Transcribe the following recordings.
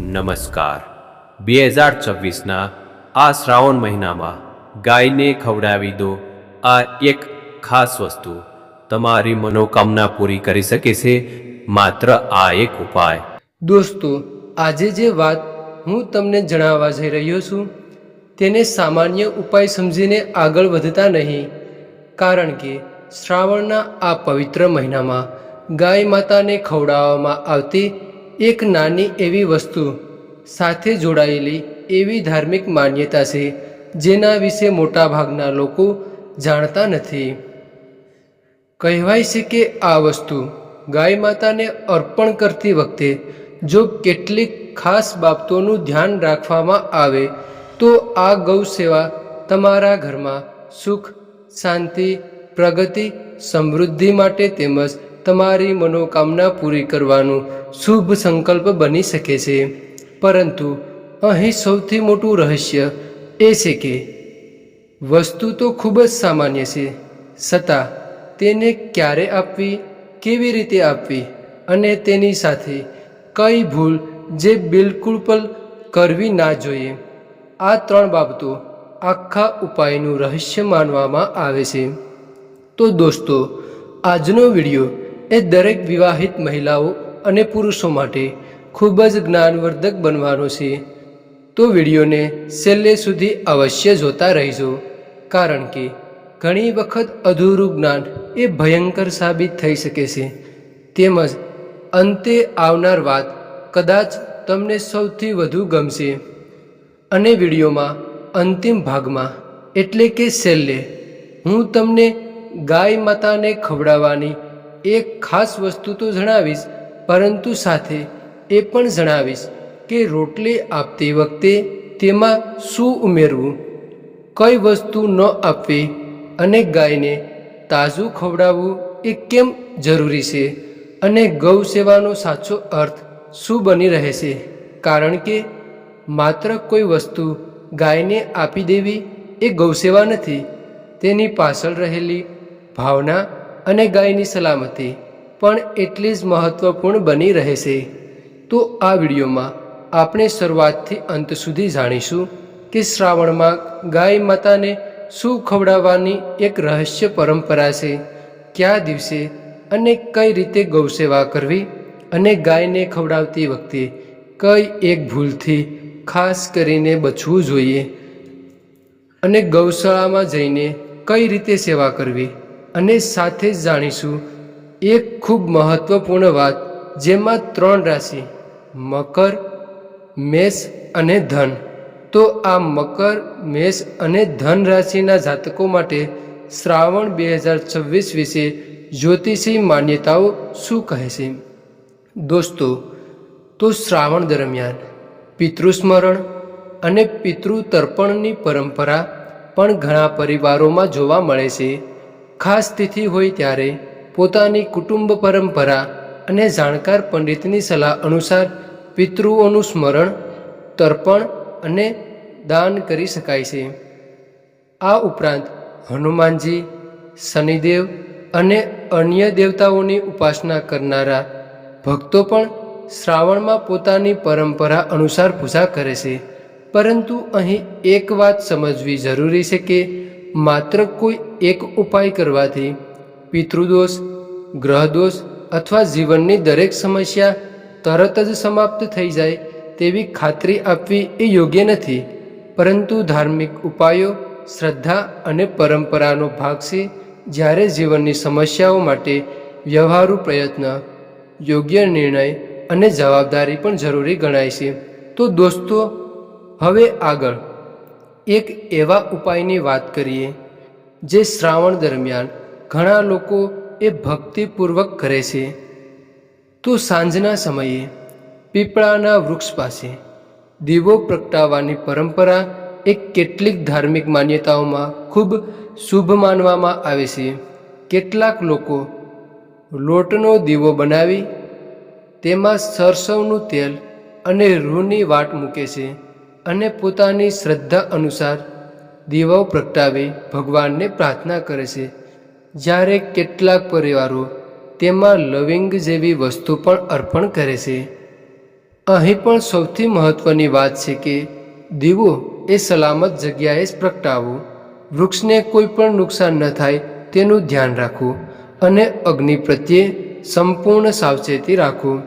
નમસ્કાર. 2024ના આ શ્રાવણ મહિનામાં ગાયને ખવડાવી દો આ એક ખાસ વસ્તુ તમારી મનોકામના પૂરી કરી શકે છે. માત્ર આ એક ઉપાય. દોસ્તો, આજે જે વાત હું તમને જણાવવા જઈ રહ્યો છું તેને સામાન્ય ઉપાય સમજીને આગળ વધતા નહીં, કારણ કે શ્રાવણના આ પવિત્ર મહિનામાં ગાય માતાને ખવડાવવામાં આવતી એક નાની એવી વસ્તુ સાથે જોડાયેલી એવી ધાર્મિક માન્યતા છે જેના વિશે મોટાભાગના લોકો જાણતા નથી. કહેવાય છે કે આ વસ્તુ ગાય માતાને અર્પણ કરતી વખતે જો કેટલીક ખાસ બાબતોનું ધ્યાન રાખવામાં આવે તો આ ગૌ સેવા તમારા ઘરમાં સુખ, શાંતિ, પ્રગતિ, સમૃદ્ધિ માટે તેમજ તમારી મનોકામના પૂરી કરવાનું શુભ સંકલ્પ બની શકે છે. પરંતુ અહીં સૌથી મોટું રહસ્ય એ છે કે વસ્તુ તો ખૂબ જ સામાન્ય છે, છતાં તેને ક્યારે આપવી, કેવી રીતે આપવી અને તેની સાથે કઈ ભૂલ જે બિલકુલ પણ કરવી ના જોઈએ, આ ત્રણ બાબતો આખા ઉપાયનું રહસ્ય માનવામાં આવે છે. તો દોસ્તો, આજનો વિડીયો એ દરેક વિવાહિત મહિલાઓ અને પુરુષો માટે ખૂબ જ જ્ઞાનવર્ધક બનવાનો છે. તો વિડીયોને છેલ્લે સુધી અવશ્ય જોતા રહેજો, કારણ કે ઘણી વખત અધૂરું જ્ઞાન એ ભયંકર સાબિત થઈ શકે છે. તેમજ અંતે આવનાર વાત કદાચ તમને સૌથી વધુ ગમશે. અને વિડીયોમાં અંતિમ ભાગમાં એટલે કે છેલ્લે હું તમને ગાય માતાને ખવડાવવાની એક ખાસ વસ્તુ તો જણાવીશ, પરંતુ સાથે એ પણ જણાવીશ કે રોટલી આપતી વખતે તેમાં શું ઉમેરવું, કઈ વસ્તુ ન આપવી અને ગાયને તાજું ખવડાવવું એ કેમ જરૂરી છે અને ગૌ સેવાનો સાચો અર્થ શું બની રહે છે. કારણ કે માત્ર કોઈ વસ્તુ ગાયને આપી દેવી એ ગૌસેવા નથી, તેની પાછળ રહેલી ભાવના અને ગાયની સલામતી પણ એટલી જ મહત્વપૂર્ણ બની રહે છે. તો આ વિડીયોમાં આપણે શરૂઆતથી અંત સુધી જાણીશું કે શ્રાવણમાં ગાય માતાને શું ખવડાવવાની એક રહસ્ય પરંપરા છે, કયા દિવસે અને કઈ રીતે ગૌસેવા કરવી અને ગાયને ખવડાવતી વખતે કઈ એક ભૂલથી ખાસ કરીને બચવું જોઈએ અને ગૌશાળામાં જઈને કઈ રીતે સેવા કરવી. અને સાથે જ જાણીશું એક ખૂબ મહત્વપૂર્ણ વાત, જેમાં 3 રાશિ મકર, મેષ અને ધન. તો આ મકર, મેષ અને ધન રાશિના જાતકો માટે શ્રાવણ 2024 વિશે જ્યોતિષી માન્યતાઓ શું કહે છે. દોસ્તો, તો શ્રાવણ દરમિયાન પિતૃસ્મરણ અને પિતૃતર્પણની પરંપરા પણ ઘણા પરિવારોમાં જોવા મળે છે. ખાસ તિથિ હોય ત્યારે પોતાની કુટુંબ પરંપરા અને જાણકાર પંડિતની સલાહ અનુસાર પિતૃઓનું સ્મરણ, તર્પણ અને દાન કરી શકાય છે. આ ઉપરાંત હનુમાનજી, શનિદેવ અને અન્ય દેવતાઓની ઉપાસના કરનારા ભક્તો પણ શ્રાવણમાં પોતાની પરંપરા અનુસાર પૂજા કરે છે. પરંતુ અહીં એક વાત સમજવી જરૂરી છે કે માત્ર કોઈ એક ઉપાય કરવાથી પિતૃદોષ, ગ્રહદોષ અથવા જીવનની દરેક સમસ્યા તરત જ સમાપ્ત થઈ જાય તેવી ખાતરી આપવી એ યોગ્ય નથી. પરંતુ ધાર્મિક ઉપાયો શ્રદ્ધા અને પરંપરાનો ભાગ છે, જ્યારે જીવનની સમસ્યાઓ માટે વ્યવહારુ પ્રયત્ન, યોગ્ય નિર્ણય અને જવાબદારી પણ જરૂરી ગણાય છે. તો દોસ્તો, હવે આગળ એક એવા ઉપાયની વાત કરીએ જે શ્રાવણ દરમિયાન ઘણા લોકો એ ભક્તિપૂર્વક કરે છે. તો સાંજના સમયે પીપળાના વૃક્ષ પાસે દીવો પ્રગટાવવાની પરંપરા એક કેટલીક ધાર્મિક માન્યતાઓમાં ખૂબ શુભ માનવામાં આવે છે. કેટલાક લોકો લોટનો દીવો બનાવી તેમાં સરસવનું તેલ અને રૂની વાટ મૂકે છે અને પોતાની શ્રદ્ધા અનુસાર દીવો પ્રગટાવી ભગવાનને પ્રાર્થના કરે છે. જ્યારે કેટલાક પરિવારો તેમાં લવિંગ જેવી વસ્તુ પણ અર્પણ કરે છે. અહીં પણ સૌથી મહત્ત્વની વાત છે કે દીવો એ સલામત જગ્યાએ જ પ્રગટાવવો, વૃક્ષને કોઈ પણ નુકસાન ન થાય તેનું ધ્યાન રાખવું અને અગ્નિ પ્રત્યે સંપૂર્ણ સાવચેતી રાખવું.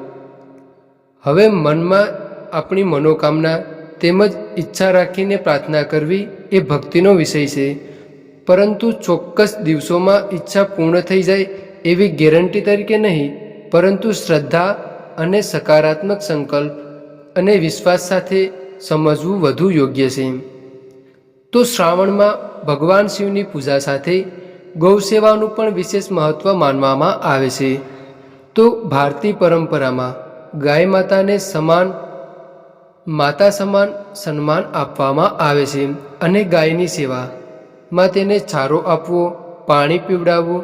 હવે મનમાં આપણી મનોકામના તેમજ ઈચ્છા રાખીને પ્રાર્થના કરવી એ ભક્તિનો વિષય છે, પરંતુ ચોક્કસ દિવસોમાં ઈચ્છા પૂર્ણ થઈ જાય એવી ગેરંટી તરીકે નહીં, પરંતુ શ્રદ્ધા અને સકારાત્મક સંકલ્પ અને વિશ્વાસ સાથે સમજવું વધુ યોગ્ય છે. તો શ્રાવણમાં ભગવાન શિવની પૂજા સાથે ગૌસેવાનું પણ વિશેષ મહત્ત્વ માનવામાં આવે છે. તો ભારતીય પરંપરામાં ગાય માતાને માતા સમાન સન્માન આપવામાં આવે છે અને ગાયની સેવામાં તેને ચારો આપવો, પાણી પીવડાવવું,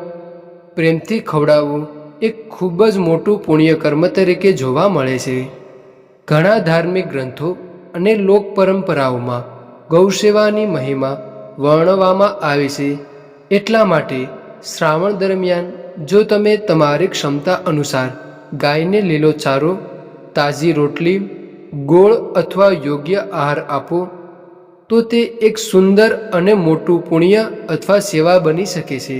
પ્રેમથી ખવડાવવું એ ખૂબ જ મોટું પુણ્યકર્મ તરીકે જોવા મળે છે. ઘણા ધાર્મિક ગ્રંથો અને લોક પરંપરાઓમાં ગૌસેવાની મહિમા વર્ણવવામાં આવી છે. એટલા માટે શ્રાવણ દરમિયાન જો તમે તમારી ક્ષમતા અનુસાર ગાયને લીલો ચારો, તાજી રોટલી, ગોળ અથવા યોગ્ય આહાર આપો તો તે એક સુંદર અને મોટું પુણ્ય અથવા સેવા બની શકે છે.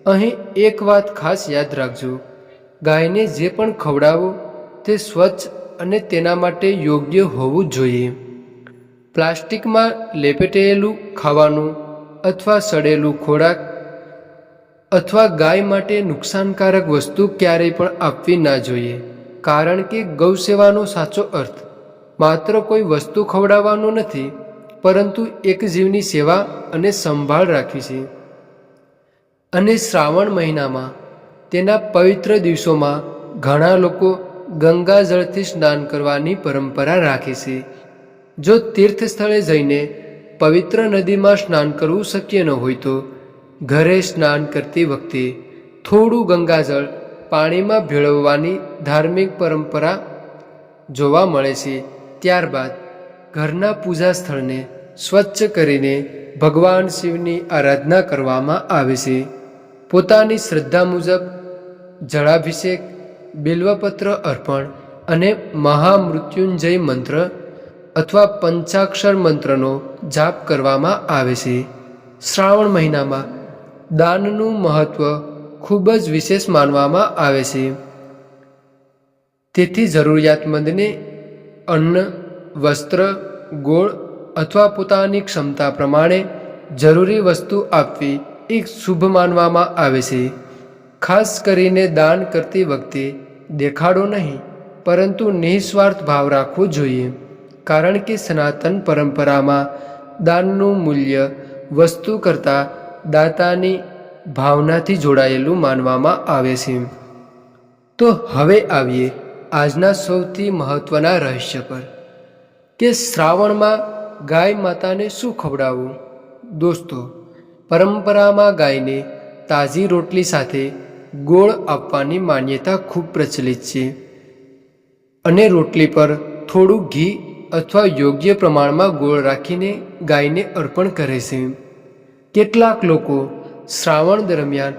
અહીં એક વાત ખાસ યાદ રાખજો, ગાયને જે પણ ખવડાવો તે સ્વચ્છ અને તેના માટે યોગ્ય હોવું જોઈએ. પ્લાસ્ટિકમાં લેપેટેલું ખાવાનું અથવા સડેલું ખોરાક અથવા ગાય માટે નુકસાનકારક વસ્તુ ક્યારેય પણ આપવી ના જોઈએ, કારણ કે ગૌસેવાનો સાચો અર્થ માત્ર કોઈ વસ્તુ ખવડાવવાનો નથી, પરંતુ એક જીવની સેવા અને સંભાળ રાખવી છે. અને શ્રાવણ મહિનામાં તેના પવિત્ર દિવસોમાં ઘણા લોકો ગંગાજળથી સ્નાન કરવાની પરંપરા રાખે છે. જો તીર્થ સ્થળે જઈને પવિત્ર નદીમાં સ્નાન કરવું શક્ય ન હોય તો ઘરે સ્નાન કરતી વખતે થોડું ગંગાજળ પાણીમાં ભેળવવાની ધાર્મિક પરંપરા જોવા મળે છે. ત્યારબાદ ઘરના પૂજા સ્થળને સ્વચ્છ કરીને ભગવાન શિવની આરાધના કરવામાં આવે છે. પોતાની શ્રદ્ધા મુજબ જળાભિષેક, બિલ્વપત્ર અર્પણ અને મહામૃત્યુંજય મંત્ર અથવા પંચાક્ષર મંત્રનો જાપ કરવામાં આવે છે. શ્રાવણ મહિનામાં દાનનું મહત્ત્વ ખૂબ જ વિશેષ માનવામાં આવે છે. તેથી જરૂરિયાતમંદને અન્ન, વસ્ત્ર, ગોળ અથવા પોતાની ક્ષમતા પ્રમાણે જરૂરી વસ્તુ આપવી એ શુભ માનવામાં આવે છે. ખાસ કરીને દાન કરતી વખતે દેખાડો નહીં, પરંતુ નિસ્વાર્થ ભાવ રાખવો જોઈએ, કારણ કે સનાતન પરંપરામાં દાનનું મૂલ્ય વસ્તુ કરતાં દાતાની ભાવનાથી જોડાયેલું માનવામાં આવે છે. તો હવે આવીએ આજના સૌથી મહત્ત્વના રહસ્ય પર કે શ્રાવણમાં ગાય માતાને શું ખવડાવવું. દોસ્તો, પરંપરામાં ગાયને તાજી રોટલી સાથે ગોળ આપવાની માન્યતા ખૂબ પ્રચલિત છે અને રોટલી પર થોડું ઘી અથવા યોગ્ય પ્રમાણમાં ગોળ રાખીને ગાયને અર્પણ કરે છે. કેટલાક લોકો શ્રાવણ દરમિયાન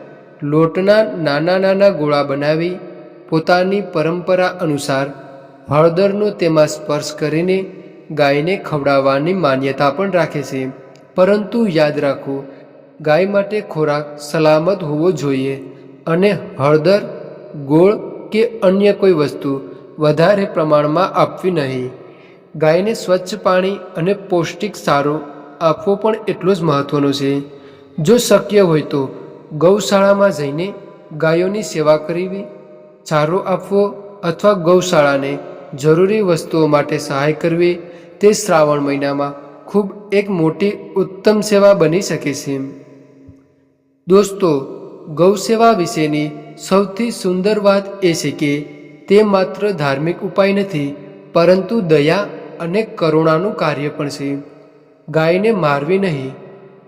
લોટના નાના નાના ગોળા બનાવી પોતાની પરંપરા અનુસાર હળદરનો તેમાં સ્પર્શ કરીને ગાયને ખવડાવવાની માન્યતા પણ રાખે છે. પરંતુ યાદ રાખો, ગાય માટે ખોરાક સલામત હોવો જોઈએ અને હળદર, ગોળ કે અન્ય કોઈ વસ્તુ વધારે પ્રમાણમાં આપવી નહીં. ગાયને સ્વચ્છ પાણી અને પૌષ્ટિક ચારો આપવો પણ એટલો જ મહત્ત્વનો છે. જો શક્ય હોય તો ગૌશાળામાં જઈને ગાયોની સેવા કરવી, ચારો આપવો અથવા ગૌશાળાને જરૂરી વસ્તુઓ માટે સહાય કરવી તે શ્રાવણ મહિનામાં ખૂબ એક મોટી ઉત્તમ સેવા બની શકે છે. દોસ્તો, ગૌસેવા વિશેની સૌથી સુંદર વાત એ છે કે તે માત્ર ધાર્મિક ઉપાય નથી, પરંતુ દયા અને કરુણાનું કાર્ય પણ છે. ગાયને મારવી નહીં,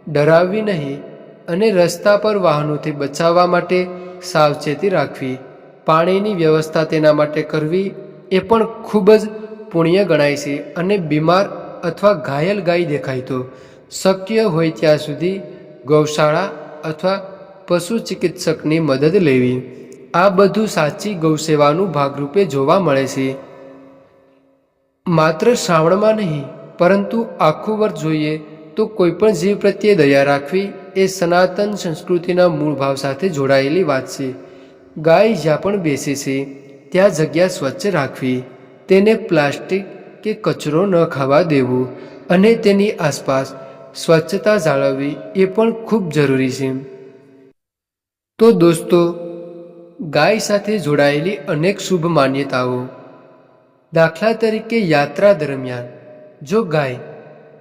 ડરાવવી નહીં અને રસ્તા પર વાહનોથી બચાવવા માટે સાવચેતી રાખવી, પાણીની વ્યવસ્થા તેના માટે કરવી એ પણ ખૂબ જ પુણ્ય ગણાય છે. અને બીમાર અથવા ઘાયલ ગાય દેખાય તો શક્ય હોય ત્યાં સુધી ગૌશાળા અથવા પશુ ચિકિત્સકની મદદ લેવી. આ બધું સાચી ગૌસેવાનું ભાગરૂપે જોવા મળે છે. માત્ર શ્રાવણમાં નહીં પરંતુ આખું વર્ષ જોઈએ તો કોઈપણ જીવ પ્રત્યે દયા રાખવી એ સનાતન સંસ્કૃતિના મૂળ ભાવ સાથે જોડાયેલી વાત છે. ગાય જ્યાં પણ બેસે છે ત્યાં જગ્યા સ્વચ્છ રાખવી, તેને પ્લાસ્ટિક કે કચરો ન ખાવા દેવો અને તેની આસપાસ સ્વચ્છતા જાળવવી એ પણ ખૂબ જરૂરી છે. તો દોસ્તો, ગાય સાથે જોડાયેલી અનેક શુભ માન્યતાઓ. દાખલા તરીકે યાત્રા દરમિયાન જો ગાય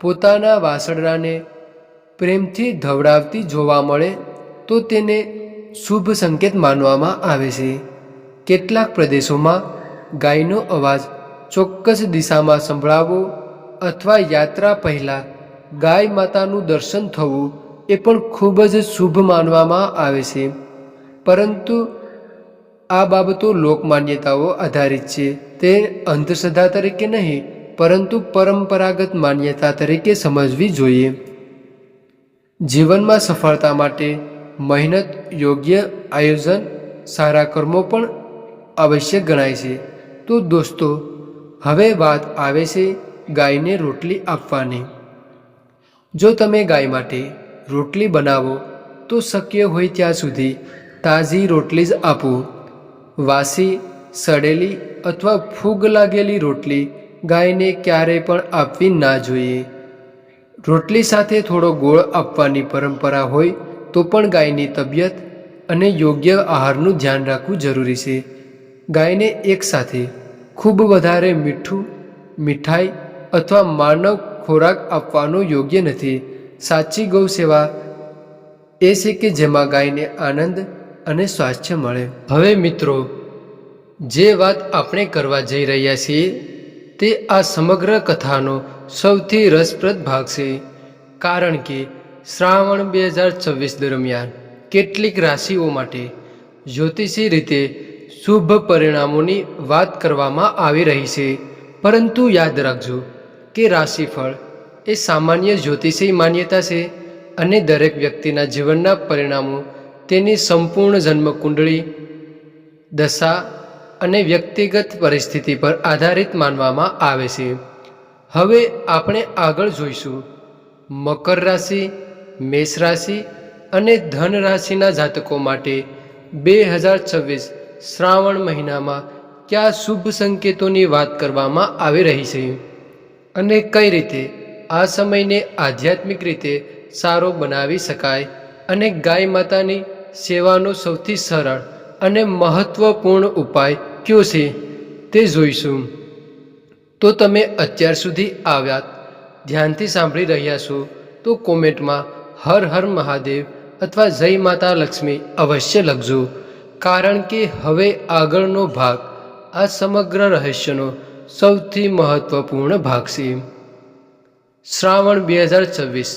પોતાના વાસરડાને પ્રેમથી ધવડાવતી જોવા મળે તો તેને શુભ સંકેત માનવામાં આવે છે. કેટલાક પ્રદેશોમાં ગાયનો અવાજ ચોક્કસ દિશામાં સંભળાવવો અથવા યાત્રા પહેલાં ગાય માતાનું દર્શન થવું એ પણ ખૂબ જ શુભ માનવામાં આવે છે. પરંતુ આ બાબતો લોકમાન્યતાઓ આધારિત છે. તે અંધશ્રદ્ધા તરીકે નહીં પરંતુ પરંપરાગત માન્યતા તરીકે સમજવી જોઈએ. જીવનમાં સફળતા માટે મહેનત, યોગ્ય આયોજન, સારા કર્મો પણ આવશ્યક ગણાય છે. તો દોસ્તો, હવે વાત આવે છે ગાયને રોટલી આપવાની. જો તમે ગાય માટે રોટલી બનાવો તો શક્ય હોય ત્યાં સુધી તાજી રોટલી જ આપો. વાસી, સડેલી અથવા ફૂગ લાગેલી રોટલી ગાયને ક્યારેય પણ આપવી ના જોઈએ. રોટલી સાથે થોડો ગોળ આપવાની પરંપરા હોય તો પણ ગાયની તબિયત અને યોગ્ય આહારનું ધ્યાન રાખવું જરૂરી છે. ગાયને એકસાથે ખૂબ વધારે મીઠું, મીઠાઈ અથવા માનવ ખોરાક આપવાનો યોગ્ય નથી. સાચી ગૌ સેવા એ છે કે જેમાં ગાયને આનંદ અને સ્વાસ્થ્ય મળે. હવે મિત્રો, જે વાત આપણે કરવા જઈ રહ્યા છીએ તે આ સમગ્ર કથાનો સૌથી રસપ્રદ ભાગ છે. કારણ કે શ્રાવણ 2024 દરમિયાન કેટલીક રાશિઓ માટે જ્યોતિષી રીતે શુભ પરિણામોની વાત કરવામાં આવી રહી છે. પરંતુ યાદ રાખજો કે રાશિફળ એ સામાન્ય જ્યોતિષી માન્યતા છે અને દરેક વ્યક્તિના જીવનના પરિણામો તેની સંપૂર્ણ જન્મકુંડળી, દશા અને વ્યક્તિગત પરિસ્થિતિ પર આધારિત માનવામાં આવે છે. હવે આપણે આગળ જોઈશું મકર રાશિ, મેષ રાશિ અને ધન રાશિના જાતકો માટે 2026 શ્રાવણ મહિનામાં કયા શુભ સંકેતોની વાત કરવામાં આવી રહી છે અને કઈ રીતે આ સમયને આધ્યાત્મિક રીતે સારો બનાવી શકાય અને ગાય માતાની સેવાનો સૌથી સરળ અને મહત્વપૂર્ણ ઉપાય કયો છે તે જોઈશું. તો તમે અત્યાર સુધી આ વાત ધ્યાનથી સાંભળી રહ્યા છો તો કોમેન્ટમાં હર હર મહાદેવ અથવા જય માતા લક્ષ્મી અવશ્ય લખજો. કારણ કે હવે આગળનો ભાગ આ સમગ્ર રહસ્યનો સૌથી મહત્વપૂર્ણ ભાગ છે. શ્રાવણ 2026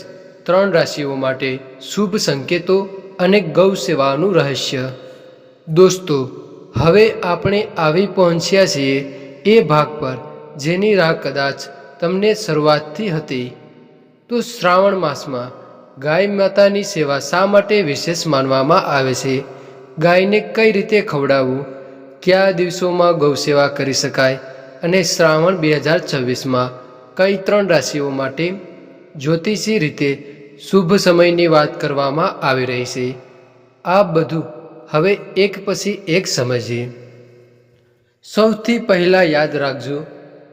3 રાશિઓ માટે શુભ સંકેતો અને ગૌ સેવાનું રહસ્ય. દોસ્તો, હવે આપણે આવી પહોંચ્યા છીએ એ ભાગ પર જેની રાહ કદાચ તમને શરૂઆતથી હતી. તો શ્રાવણ માસમાં ગાય માતાની સેવા શા માટે વિશેષ માનવામાં આવે છે? ગાયને કઈ રીતે ખવડાવવું? કયા દિવસોમાં ગૌ સેવા કરી શકાય? અને શ્રાવણ 2026માં કઈ 3 રાશિઓ માટે જ્યોતિષી રીતે શુભ સમયની વાત કરવામાં આવી રહી છે? આ બધું હવે એક પછી એક સમજીએ. સૌથી પહેલાં યાદ રાખજો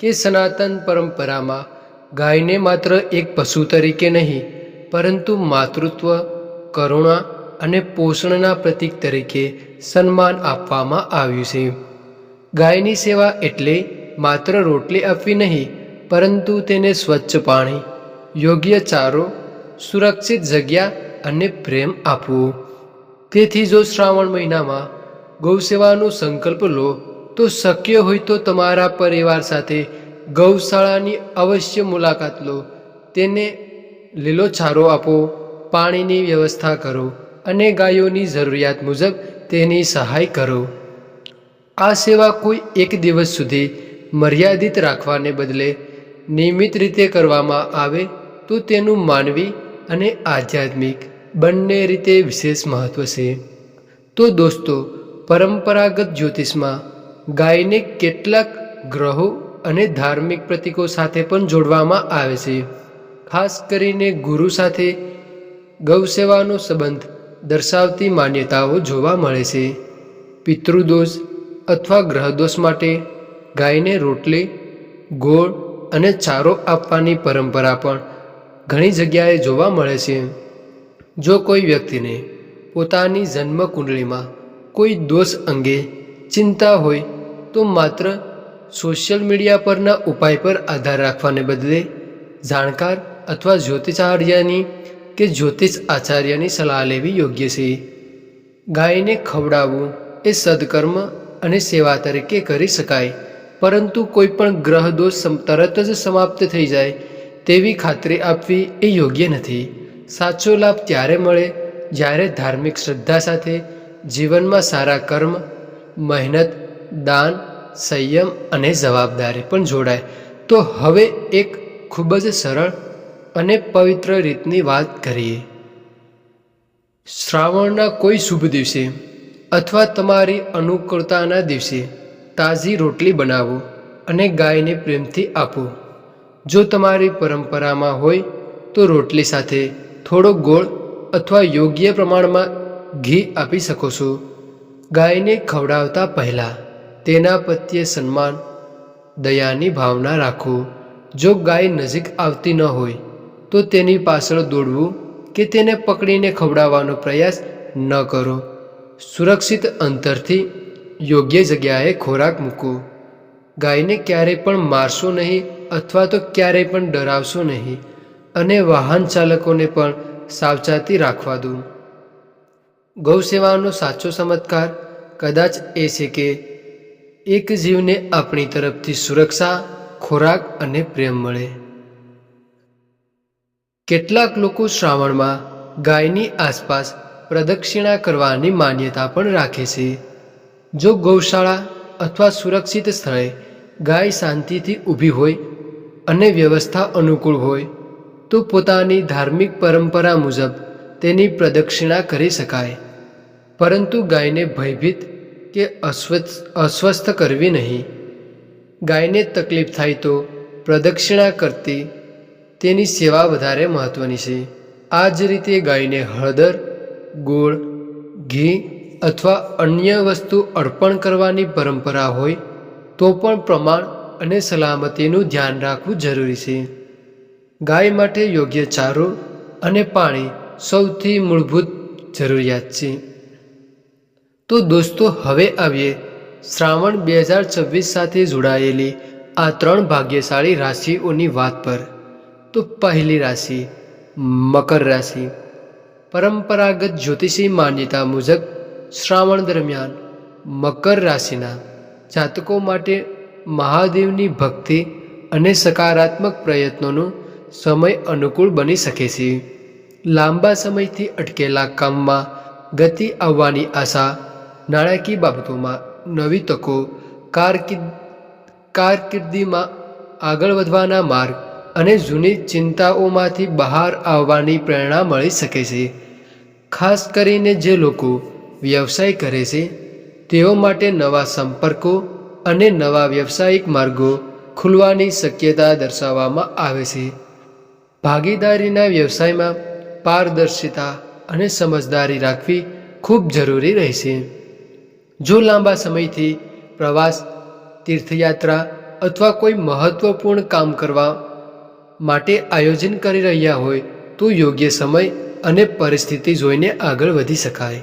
કે સનાતન પરંપરામાં ગાયને માત્ર એક પશુ તરીકે નહીં પરંતુ માતૃત્વ, કરુણા અને પોષણના પ્રતીક તરીકે સન્માન આપવામાં આવ્યું છે. ગાયની સેવા એટલે માત્ર રોટલી આપવી નહીં પરંતુ તેને સ્વચ્છ પાણી, યોગ્ય ચારો, સુરક્ષિત જગ્યા અને પ્રેમ આપવો. તેથી જો શ્રાવણ મહિનામાં ગૌસેવાનો સંકલ્પ લો તો શક્ય હોય તો તમારા પરિવાર સાથે ગૌશાળાની અવશ્ય મુલાકાત લો. તેને લીલો ચારો આપો, પાણીની વ્યવસ્થા કરો અને ગાયોની જરૂરિયાત મુજબ તેની સહાય કરો. આ સેવા કોઈ એક દિવસ સુધી મર્યાદિત રાખવાને બદલે નિયમિત રીતે કરવામાં આવે તો તેનું માનવી અને આધ્યાત્મિક બંને રીતે વિશેષ મહત્વ છે. તો દોસ્તો, પરંપરાગત જ્યોતિષમાં ગાયને કેટલાક ગ્રહો અને ધાર્મિક પ્રતીકો સાથે પણ જોડવામાં આવે છે. ખાસ કરીને ગુરુ સાથે ગૌસેવાનો સંબંધ દર્શાવતી માન્યતાઓ જોવા મળે છે. પિતૃદોષ અથવા ગ્રહદોષ માટે ગાયને રોટલી, ગોળ અને ચારો આપવાની પરંપરા પણ ઘણી જગ્યાએ જોવા મળે છે. જો કોઈ વ્યક્તિને પોતાની જન્મ કુંડળીમાં કોઈ દોષ અંગે ચિંતા હોય તો માત્ર સોશિયલ મીડિયા પરના ઉપાય પર આધાર રાખવાને બદલે જાણકાર અથવા જ્યોતિષાચાર્યની કે જ્યોતિષ આચાર્યની સલાહ લેવી યોગ્ય છે. ગાયને ખવડાવવું એ સદકર્મ અને સેવા તરીકે કરી શકાય, પરંતુ કોઈ પણ ગ્રહ દોષ તરત જ સમાપ્ત થઈ જાય તેવી ખાતરી આપવી એ યોગ્ય નથી. સાચો લાભ ત્યારે મળે જ્યારે ધાર્મિક શ્રદ્ધા સાથે જીવનમાં સારા કર્મ, મહેનત, દાન, સંયમ અને જવાબદારી પણ જોડાય. તો હવે એક ખૂબ જ સરળ અને પવિત્ર રીતની વાત કરીએ. શ્રાવણના કોઈ શુભ દિવસે અથવા તમારી અનુકૂળતાના દિવસે તાજી રોટલી બનાવો અને ગાયને પ્રેમથી આપો. જો તમારી પરંપરામાં હોય તો રોટલી સાથે થોડો ગોળ અથવા યોગ્ય પ્રમાણમાં ઘી આપી શકો છો. ગાયને ખવડાવતા પહેલાં તેના પ્રત્યે સન્માન, દયાની ભાવના રાખો. જો ગાય નજીક આવતી ન હોય તો તેની પાછળ દોડવું કે તેને પકડીને ખવડાવવાનો પ્રયાસ ન કરો. સુરક્ષિત અંતરથી યોગ્ય જગ્યાએ ખોરાક મૂકો. ગાયને ક્યારેય પણ મારશો નહીં અથવા તો ક્યારેય પણ ડરાવશો નહીં, અને વાહન ચાલકોને પણ સાવચેતી રાખવા દો. ગૌસેવાનો સાચો ચમત્કાર કદાચ એ છે કે એક જીવને આપણી તરફથી સુરક્ષા, ખોરાક અને પ્રેમ મળે. કેટલાક લોકો શ્રાવણમાં ગાયની આસપાસ પ્રદક્ષિણા કરવાની માન્યતા પણ રાખે છે. જો ગૌશાળા અથવા સુરક્ષિત સ્થળે ગાય શાંતિથી ઊભી હોય અને વ્યવસ્થા અનુકૂળ હોય તો પોતાની ધાર્મિક પરંપરા મુજબ તેની પ્રદક્ષિણા કરી શકાય, પરંતુ ગાયને ભયભીત કે અસ્વસ્થ કરવી નહીં. ગાયને તકલીફ થાય તો પ્રદક્ષિણા કરતી તેની સેવા વધારે મહત્ત્વની છે. આ જ રીતે ગાયને હળદર, ગોળ, ઘી અથવા અન્ય વસ્તુ અર્પણ કરવાની પરંપરા હોય તો પણ પ્રમાણ અને સલામતીનું ધ્યાન રાખવું જરૂરી છે. ગાય માટે યોગ્ય ચારો અને પાણી સૌથી મૂળભૂત જરૂરિયાત છે. તો દોસ્તો, હવે આવીએ શ્રાવણ 2026 સાથે જોડાયેલી આ 3 ભાગ્યશાળી રાશિઓની વાત પર. તો પહેલી રાશિ મકર રાશિ. પરંપરાગત જ્યોતિષી માન્યતા મુજબ શ્રાવણ દરમિયાન મકર રાશિના જાતકો માટે મહાદેવની ભક્તિ અને સકારાત્મક પ્રયત્નોનો સમય અનુકૂળ બની શકે છે. લાંબા સમયથી અટકેલા કામમાં ગતિ આવવાની આશા, નાણાકીય બાબતોમાં નવી તકો, કારકિર્દીમાં આગળ વધવાના માર્ગ અને જૂની ચિંતાઓમાંથી બહાર આવવાની પ્રેરણા મળી શકે છે. ખાસ કરીને જે લોકો વ્યવસાય કરે છે તેઓ માટે નવા સંપર્કો અને નવા વ્યવસાયિક માર્ગો ખુલવાની શક્યતા દર્શાવવામાં આવે છે. ભાગીદારીના વ્યવસાયમાં પારદર્શિતા અને સમજદારી રાખવી ખૂબ જરૂરી રહેશે. જો લાંબા સમયથી પ્રવાસ, તીર્થયાત્રા અથવા કોઈ મહત્વપૂર્ણ કામ કરવા માટે આયોજન કરી રહ્યા હોય તો યોગ્ય સમય અને પરિસ્થિતિ જોઈને આગળ વધી શકાય.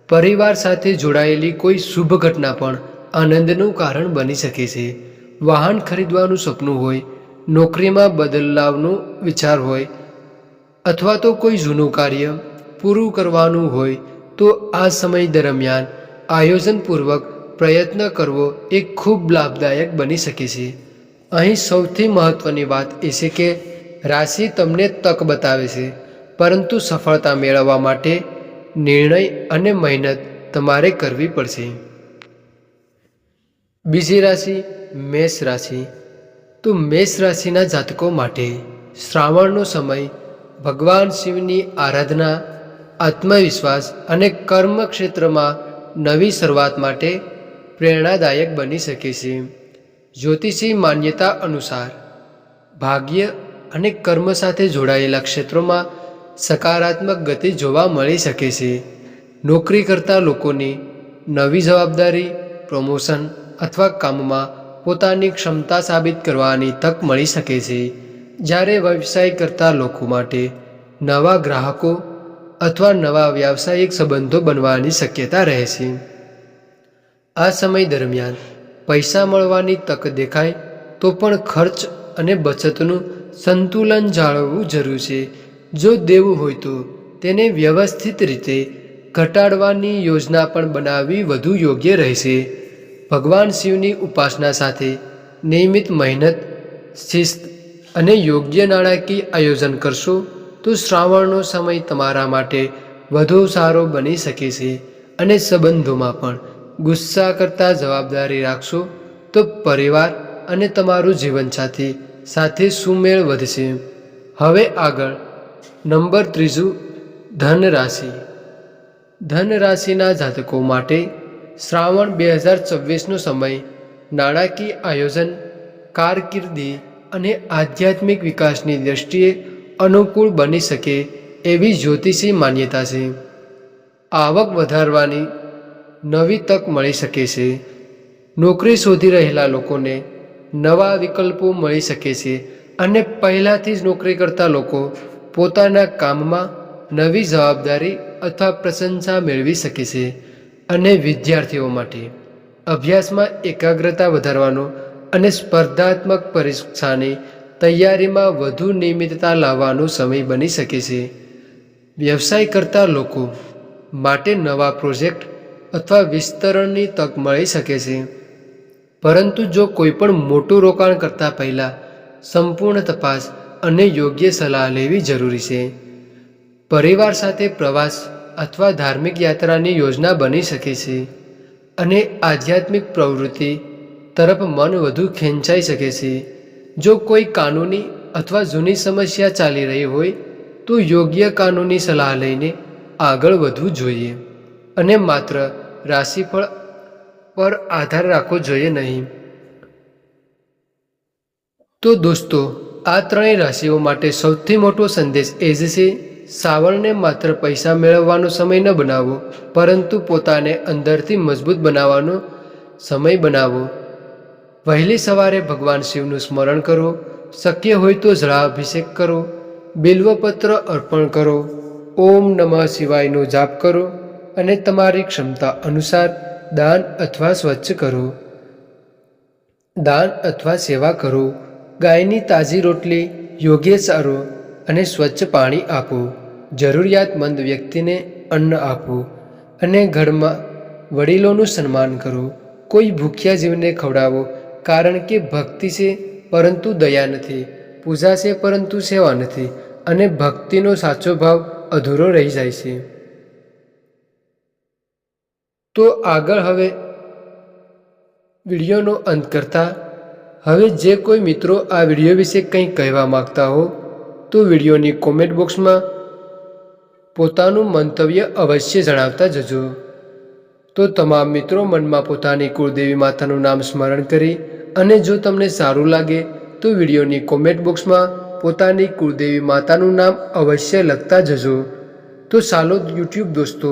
પરિવાર સાથે જોડાયેલી કોઈ શુભ ઘટના પણ આનંદનું કારણ બની શકે છે. વાહન ખરીદવાનું સપનું હોય, નોકરીમાં બદલાવનો વિચાર હોય અથવા તો કોઈ જૂનું કાર્ય પૂરું કરવાનું હોય તો આ સમય દરમિયાન આયોજનપૂર્વક પ્રયત્ન કરવો એ ખૂબ લાભદાયક બની શકે છે. અહીં સૌથી મહત્ત્વની વાત એ છે કે રાશિ તમને તક બતાવે છે, પરંતુ સફળતા મેળવવા માટે નિર્ણય અને મહેનત તમારે કરવી પડશે. બીજી રાશિ મેષ રાશિ. તો મેષ રાશિના જાતકો માટે શ્રાવણનો સમય ભગવાન શિવની આરાધના, આત્મવિશ્વાસ અને કર્મ ક્ષેત્રમાં નવી શરૂઆત માટે પ્રેરણાદાયક બની શકે છે. જ્યોતિષી માન્યતા અનુસાર ભાગ્ય અને કર્મ સાથે જોડાયેલા ક્ષેત્રોમાં સકારાત્મક ગતિ જોવા મળી શકે છે. નોકરી કરતા લોકોની નવી જવાબદારી, પ્રમોશન અથવા કામમાં પોતાની ક્ષમતા સાબિત કરવાની તક મળી શકે છે. જ્યારે વ્યવસાય કરતા લોકો માટે નવા ગ્રાહકો અથવા નવા વ્યાવસાયિક સંબંધો બનવાની શક્યતા રહે છે. આ સમય દરમિયાન પૈસા મળવાની તક દેખાય તો પણ ખર્ચ અને બચતનું સંતુલન જાળવવું જરૂર છે. જો દેવું હોય તો તેને વ્યવસ્થિત રીતે ઘટાડવાની યોજના પણ બનાવવી વધુ યોગ્ય રહેશે. ભગવાન શિવની ઉપાસના સાથે નિયમિત મહેનત, શિસ્ત અને યોગ્ય નાણાકીય આયોજન કરશો તો શ્રાવણનો સમય તમારા માટે વધુ સારો બની શકે છે. અને સંબંધોમાં પણ ગુસ્સા કરતાં જવાબદારી રાખશો તો પરિવાર અને તમારું જીવનસાથી સાથે સુમેળ વધશે. હવે આગળ નંબર 3, ધન રાશિ. ધન રાશિના જાતકો માટે શ્રાવણ 2024નો સમય નાણાકીય આયોજન, કારકિર્દી અને આધ્યાત્મિક વિકાસની દ્રષ્ટિએ અનુકૂળ બની શકે એવી જ્યોતિષી માન્યતા છે. આવક વધારવાની નવી તક મળી શકે છે. નોકરી શોધી રહેલા લોકોને નવા વિકલ્પો મળી શકે છે અને પહેલાંથી જ નોકરી કરતા લોકો પોતાના કામમાં નવી જવાબદારી અથવા પ્રશંસા મેળવી શકે છે. અને વિદ્યાર્થીઓ માટે અભ્યાસમાં એકાગ્રતા વધારવાનો અને સ્પર્ધાત્મક પરીક્ષાની તૈયારીમાં વધુ નિયમિતતા લાવવાનો સમય બની શકે છે. વ્યવસાય કરતા લોકો માટે નવા પ્રોજેક્ટ અથવા વિસ્તરણની તક મળી શકે છે. પરંતુ જો કોઈ પણ મોટું રોકાણ કરતાં પહેલાં સંપૂર્ણ તપાસ અને યોગ્ય સલાહ લેવી જરૂરી છે. પરિવાર સાથે પ્રવાસ અથવા ધાર્મિક યાત્રાની યોજના બની શકે છે અને આધ્યાત્મિક પ્રવૃત્તિ તરફ મન વધુ ખેંચાઈ શકે છે. જો કોઈ કાનૂની અથવા જૂની સમસ્યા ચાલી રહી હોય તો યોગ્ય કાનૂની સલાહ લઈને આગળ વધવું જોઈએ અને માત્ર રાશિફળ પર આધાર રાખવો જોઈએ નહીં. તો દોસ્તો, આ ત્રણેય રાશિઓ માટે સૌથી મોટો સંદેશ એ જ છે, શ્રાવણને માત્ર પૈસા મેળવવાનો સમય ન બનાવો, પરંતુ પોતાને અંદરથી મજબૂત બનાવવાનો સમય બનાવો. વહેલી સવારે ભગવાન શિવનું સ્મરણ કરો, શક્ય હોય તો જળાભિષેક કરો, બિલ્વપત્ર અર્પણ કરો, ઓમ નમઃ શિવાયનો જાપ કરો અને તમારી ક્ષમતા અનુસાર દાન અથવા સેવા કરો. ગાયની તાજી રોટલી, યોગ્ય ચારો અને સ્વચ્છ પાણી આપો. જરૂરિયાતમંદ વ્યક્તિને અન્ન આપો અને ઘરમાં વડીલોનું સન્માન કરો. કોઈ ભૂખ્યા જીવને ખવડાવો, કારણ કે ભક્તિ છે પરંતુ દયા નથી, પૂજા છે પરંતુ સેવા નથી અને ભક્તિનો સાચો ભાવ અધૂરો રહી જાય છે. તો આગળ હવે વિડીયોનો અંત કરતા હવે જે કોઈ મિત્રો આ વિડીયો વિશે કંઈ કહેવા માગતા હો તો વિડીયોની કોમેન્ટ બોક્સમાં પોતાનું મંતવ્ય અવશ્ય જણાવતા જજો. તો તમામ મિત્રો મનમાં પોતાની કુળદેવી માતાનું નામ સ્મરણ કરી અને જો તમને સારું લાગે તો વિડીયોની કોમેન્ટ બોક્સમાં પોતાની કુળદેવી માતાનું નામ અવશ્ય લખતા જજો. તો ચાલો યુટ્યુબ દોસ્તો,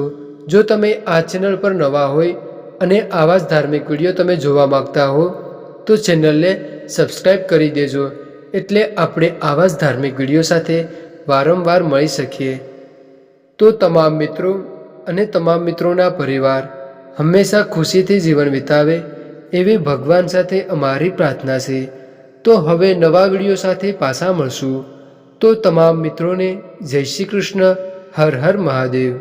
જો તમે આ ચેનલ પર નવા હોય અને આવા જ ધાર્મિક વિડીયો તમે જોવા માગતા હો તો ચેનલને સબસ્ક્રાઈબ કરી દેજો, એટલે આપણે આવા જ ધાર્મિક વિડીયો સાથે વારંવાર મળી શકીએ. તો તમામ મિત્રો અને તમામ મિત્રોના પરિવાર હંમેશા ખુશીથી જીવન વિતાવે એવી ભગવાન સાથે અમારી પ્રાર્થના છે. તો હવે નવા વિડીયો સાથે પાછા મળશું. તો તમામ મિત્રોને જય શ્રી કૃષ્ણ. હર હર મહાદેવ.